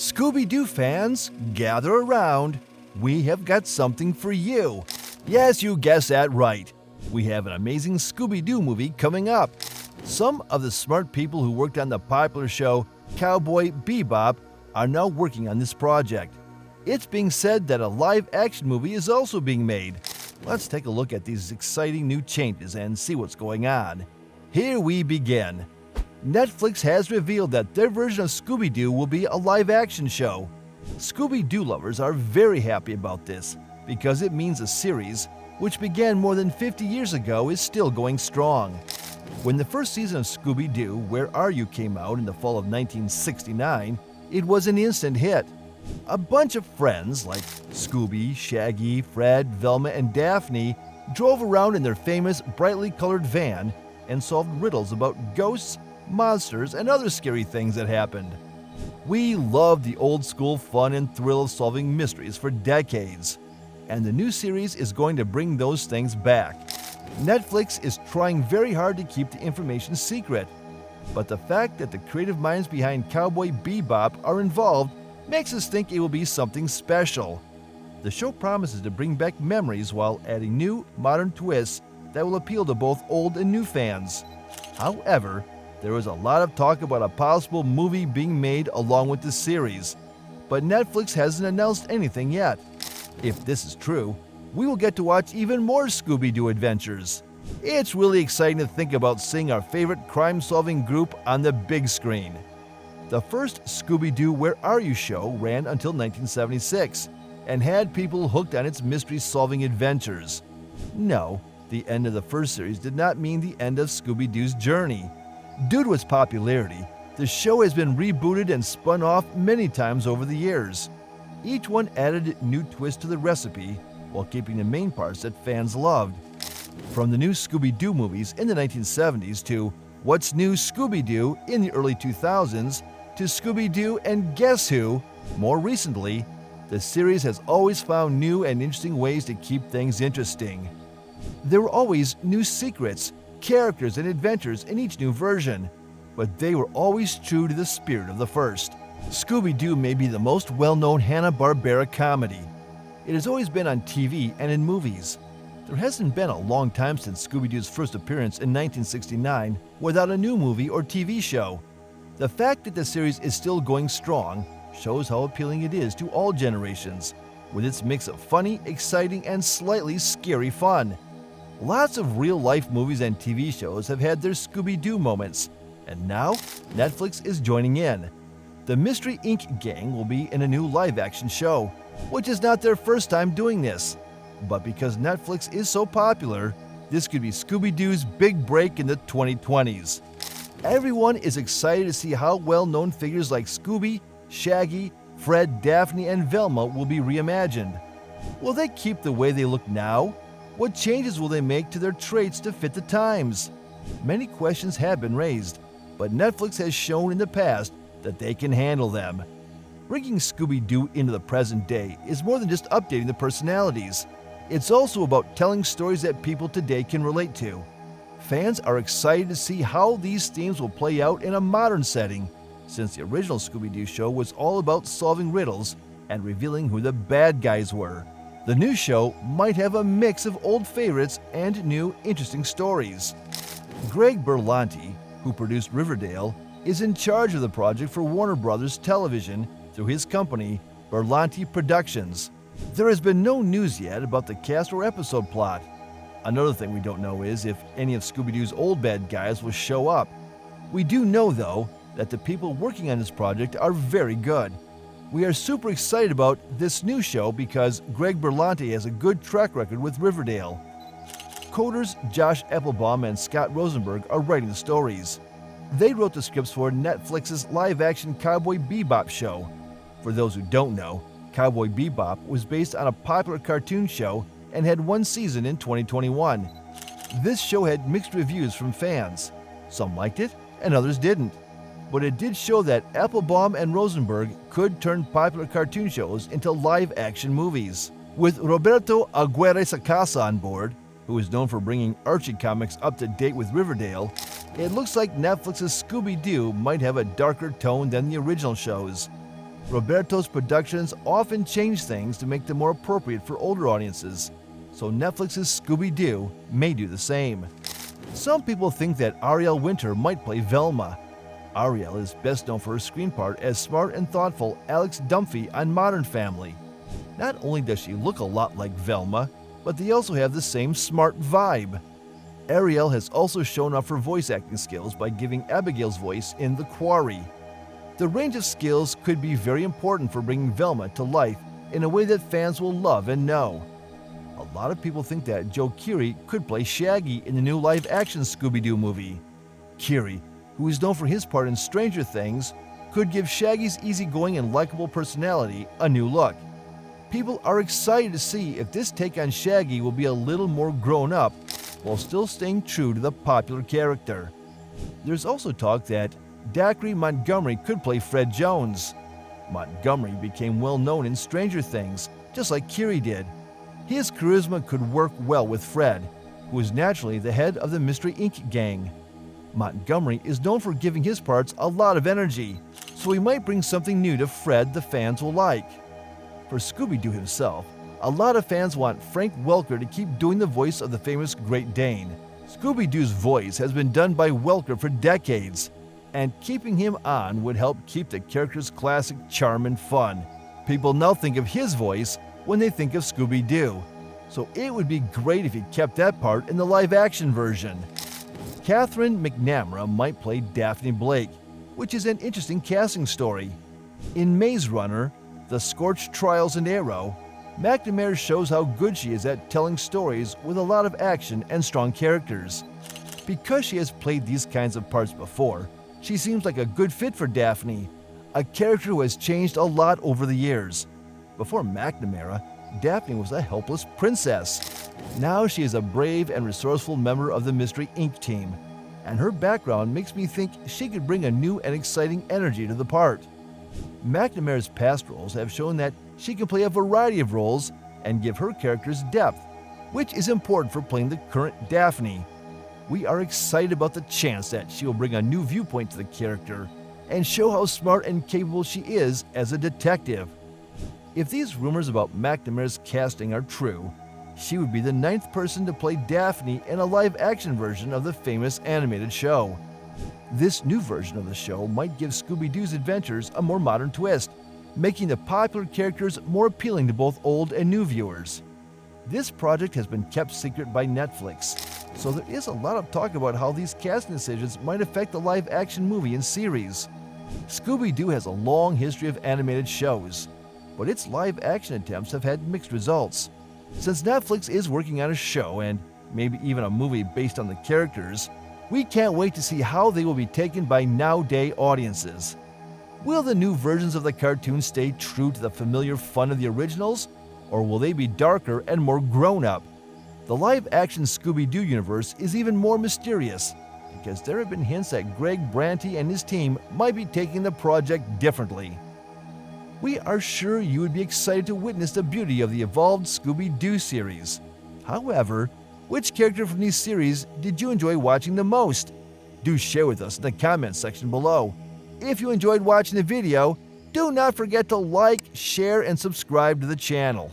Scooby-Doo fans, gather around. We have got something for you. Yes, you guessed that right. We have an amazing Scooby-Doo movie coming up. Some of the smart people who worked on the popular show Cowboy Bebop are now working on this project. It's being said that a live-action movie is also being made. Let's take a look at these exciting new changes and see what's going on. Here we begin. Netflix has revealed that their version of Scooby-Doo will be a live-action show. Scooby-Doo lovers are very happy about this because it means a series, which began more than 50 years ago, is still going strong. When the first season of Scooby-Doo, Where Are You? Came out in the fall of 1969, it was an instant hit. A bunch of friends like Scooby, Shaggy, Fred, Velma, and Daphne drove around in their famous brightly colored van and solved riddles about ghosts, monsters, and other scary things that happened. We loved the old school fun and thrill of solving mysteries for decades, and the new series is going to bring those things back. Netflix is trying very hard to keep the information secret, but the fact that the creative minds behind Cowboy Bebop are involved makes us think it will be something special. The show promises to bring back memories while adding new, modern twists that will appeal to both old and new fans. However, there is a lot of talk about a possible movie being made along with the series, but Netflix hasn't announced anything yet. If this is true, we will get to watch even more Scooby-Doo adventures. It's really exciting to think about seeing our favorite crime-solving group on the big screen. The first Scooby-Doo Where Are You? Show ran until 1976 and had people hooked on its mystery-solving adventures. No, the end of the first series did not mean the end of Scooby-Doo's journey. Due to its popularity, the show has been rebooted and spun off many times over the years. Each one added new twists to the recipe while keeping the main parts that fans loved. From the new Scooby-Doo movies in the 1970s to What's New Scooby-Doo in the early 2000s to Scooby-Doo and Guess Who, more recently, the series has always found new and interesting ways to keep things interesting. There were always new secrets, characters, and adventures in each new version, but they were always true to the spirit of the first. Scooby-Doo may be the most well-known Hanna-Barbera comedy. It has always been on TV and in movies. There hasn't been a long time since Scooby-Doo's first appearance in 1969 without a new movie or TV show. The fact that the series is still going strong shows how appealing it is to all generations, with its mix of funny, exciting, and slightly scary fun. Lots of real-life movies and TV shows have had their Scooby-Doo moments, and now Netflix is joining in. The Mystery Inc. gang will be in a new live-action show, which is not their first time doing this. But because Netflix is so popular, this could be Scooby-Doo's big break in the 2020s. Everyone is excited to see how well-known figures like Scooby, Shaggy, Fred, Daphne, and Velma will be reimagined. Will they keep the way they look now? What changes will they make to their traits to fit the times? Many questions have been raised, but Netflix has shown in the past that they can handle them. Bringing Scooby-Doo into the present day is more than just updating the personalities. It's also about telling stories that people today can relate to. Fans are excited to see how these themes will play out in a modern setting, since the original Scooby-Doo show was all about solving riddles and revealing who the bad guys were. The new show might have a mix of old favorites and new, interesting stories. Greg Berlanti, who produced Riverdale, is in charge of the project for Warner Brothers Television through his company, Berlanti Productions. There has been no news yet about the cast or episode plot. Another thing we don't know is if any of Scooby-Doo's old bad guys will show up. We do know, though, that the people working on this project are very good. We are super excited about this new show because Greg Berlanti has a good track record with Riverdale. Coders Josh Applebaum and Scott Rosenberg are writing the stories. They wrote the scripts for Netflix's live-action Cowboy Bebop show. For those who don't know, Cowboy Bebop was based on a popular cartoon show and had one season in 2021. This show had mixed reviews from fans. Some liked it and others didn't. But it did show that Applebaum and Rosenberg could turn popular cartoon shows into live-action movies. With Roberto Aguirre Sacasa on board, who is known for bringing Archie comics up to date with Riverdale, it looks like Netflix's Scooby-Doo might have a darker tone than the original shows. Roberto's productions often change things to make them more appropriate for older audiences, so Netflix's Scooby-Doo may do the same. Some people think that Ariel Winter might play Velma. Ariel is best known for her screen part as smart and thoughtful Alex Dunphy on Modern Family. Not only does she look a lot like Velma, but they also have the same smart vibe. Ariel has also shown off her voice acting skills by giving Abigail's voice in The Quarry. The range of skills could be very important for bringing Velma to life in a way that fans will love and know. A lot of people think that Joe Keery could play Shaggy in the new live-action Scooby-Doo movie. Keery, who is known for his part in Stranger Things, could give Shaggy's easygoing and likable personality a new look. People are excited to see if this take on Shaggy will be a little more grown up while still staying true to the popular character. There's also talk that Dacre Montgomery could play Fred Jones. Montgomery became well known in Stranger Things, just like Keery did. His charisma could work well with Fred, who is naturally the head of the Mystery Inc. gang. Montgomery is known for giving his parts a lot of energy, so he might bring something new to Fred the fans will like. For Scooby-Doo himself, a lot of fans want Frank Welker to keep doing the voice of the famous Great Dane. Scooby-Doo's voice has been done by Welker for decades, and keeping him on would help keep the character's classic charm and fun. People now think of his voice when they think of Scooby-Doo, so it would be great if he kept that part in the live-action version. Catherine McNamara might play Daphne Blake, which is an interesting casting story. In Maze Runner, The Scorched Trials and Arrow, McNamara shows how good she is at telling stories with a lot of action and strong characters. Because she has played these kinds of parts before, she seems like a good fit for Daphne, a character who has changed a lot over the years. Before McNamara, Daphne was a helpless princess. Now she is a brave and resourceful member of the Mystery Inc. team, and her background makes me think she could bring a new and exciting energy to the part. McNamara's past roles have shown that she can play a variety of roles and give her characters depth, which is important for playing the current Daphne. We are excited about the chance that she will bring a new viewpoint to the character and show how smart and capable she is as a detective. If these rumors about McNamara's casting are true, she would be the 9th person to play Daphne in a live-action version of the famous animated show. This new version of the show might give Scooby-Doo's adventures a more modern twist, making the popular characters more appealing to both old and new viewers. This project has been kept secret by Netflix, so there is a lot of talk about how these casting decisions might affect the live-action movie and series. Scooby-Doo has a long history of animated shows, but its live-action attempts have had mixed results. Since Netflix is working on a show and maybe even a movie based on the characters, we can't wait to see how they will be taken by nowadays audiences. Will the new versions of the cartoon stay true to the familiar fun of the originals, or will they be darker and more grown-up? The live-action Scooby-Doo universe is even more mysterious, because there have been hints that Greg Branty and his team might be taking the project differently. We are sure you would be excited to witness the beauty of the evolved Scooby-Doo series. However, which character from these series did you enjoy watching the most? Do share with us in the comments section below. If you enjoyed watching the video, do not forget to like, share, and subscribe to the channel.